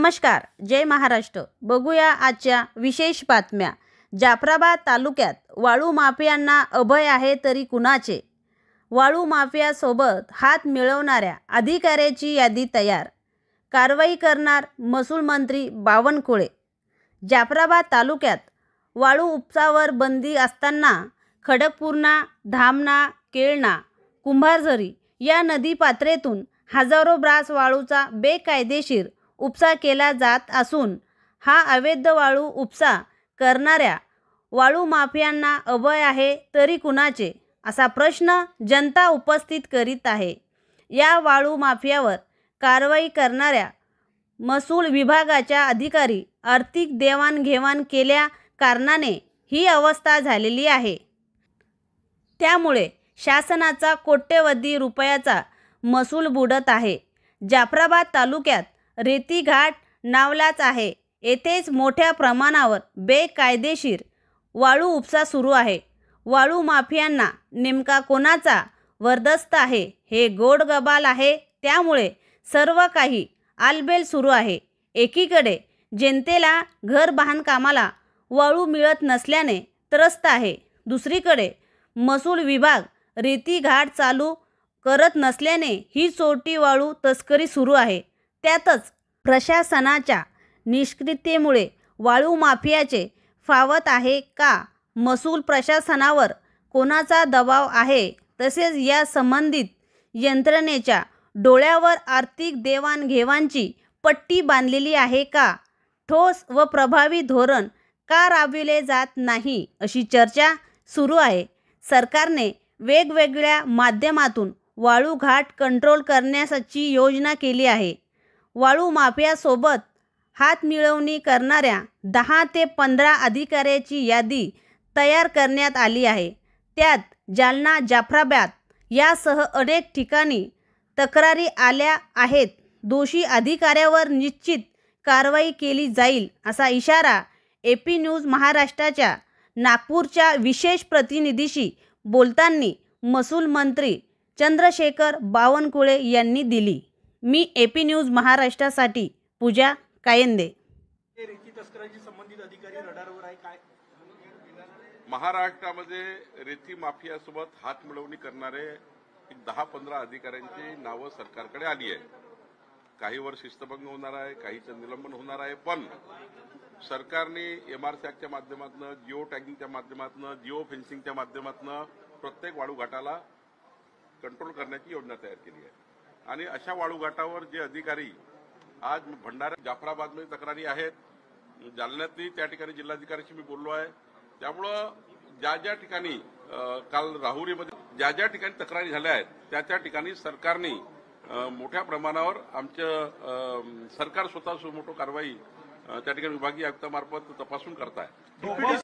नमस्कार, जय महाराष्ट्र। बघूया आजच्या विशेष बातम्या। जाफराबाद तालुक्यात वाळू माफियांना अभय आहे तरी कुणाचे? वाळू माफियासोबत हात मिळवणाऱ्या अधिकाऱ्याची यादी तयार, कारवाई करणार महसूल मंत्री बावनकुळे। जाफराबाद तालुक्यात वाळू उपसावर बंदी असताना खडकपूर्णा, धामणा, केळणा, कुंभारझरी या नदीपात्रेतून हजारो ब्रास वाळूचा बेकायदेशीर उपसा केला जात असून हा अवैध वाळू उपसा करणाऱ्या वाळू माफियांना अभय आहे तरी कुणाचे, असा प्रश्न जनता उपस्थित करीत आहे। या वाळू माफियावर कारवाई करणाऱ्या महसूल विभागाच्या अधिकारी आर्थिक देवाणघेवाण केल्या कारणाने ही अवस्था झालेली आहे। त्यामुळे शासनाचा कोट्यवधी रुपयाचा महसूल बुडत आहे। जाफराबाद तालुक्यात रेती घाट नावलाच आहे, येथेच मोठ्या प्रमाणावर बेकायदेशीर वाळू उपसा सुरू आहे। वाळू माफियांना नेमका कोणाचा वरदस्त आहे हे गोड गबाल आहे। त्यामुळे सर्व काही आलबेल सुरू आहे। एकीकडे जनतेला घर बांधकामाला वाळू मिळत नसल्याने त्रस्त आहे, दुसरीकडे महसूल विभाग रेती घाट चालू करत नसल्याने ही चोरटी वाळू तस्करी सुरू आहे। त्यातच प्रशासनाच्या निष्क्रियतेमुळे वाळू माफियाचे फावत आहे का? महसूल प्रशासनावर कोणाचा दबाव आहे? तसेच या संबंधित यंत्रणेच्या डोळ्यावर आर्थिक देवाणघेवाणची पट्टी बांधलेली आहे का? ठोस व प्रभावी धोरण का राबविले जात नाही, अशी चर्चा सुरू आहे। सरकारने वेगवेगळ्या माध्यमातून वाळू घाट कंट्रोल करण्याची योजना केली आहे। वाळू माफियासोबत हात मिळवणी करणाऱ्या 10 ते 15 अधिकाऱ्याची यादी तयार करण्यात आली आहे। त्यात जालना, जाफराबाद यासह अनेक ठिकाणी तक्रारी आल्या आहेत। दोषी अधिकाऱ्यावर निश्चित कारवाई केली जाईल, असा इशारा AP न्यूज महाराष्ट्राच्या नागपूरच्या विशेष प्रतिनिधीशी बोलताना महसूल मंत्री चंद्रशेखर बावनकुळे यांनी दिली। मी AP न्यूज महाराष्ट्रासाठी पूजा कायंदे। रेती तस्करांशी संबंधित अधिकारी रडारवर आहे काय? महाराष्ट्रामध्ये रेती माफियासोबत हात मिळवणी करणारे 10-15 अधिकाऱ्यांची नावं सरकारकडे आली आहे। काहीवर शिस्तभंग होणार आहे, काहीचं निलंबन होणार आहे, पण सरकारने MRC ॲक्टच्या माध्यमातून, जिओ टॅगिंगच्या माध्यमातून, जिओ फेन्सिंगच्या माध्यमातून प्रत्येक वाळू घाटाला कंट्रोल करण्याची योजना तयार केली आहे। आणि अशा वाळू घाटावर जे अधिकारी आज भंडारा, जाफराबादमध्ये तक्रारी आहेत, जालन्यातली त्या ठिकाणी जिल्हाधिकाऱ्यांशी मी बोललो आहे। त्यामुळं ज्या ज्या ठिकाणी काल राहुरीमध्ये ज्या ठिकाणी तक्रारी झाल्या आहेत त्या ठिकाणी सरकारने मोठ्या प्रमाणावर आमचं सरकार स्वतः सुमोटो कारवाई त्या ठिकाणी विभागीय आयुक्तामार्फत तपासून करत आहे।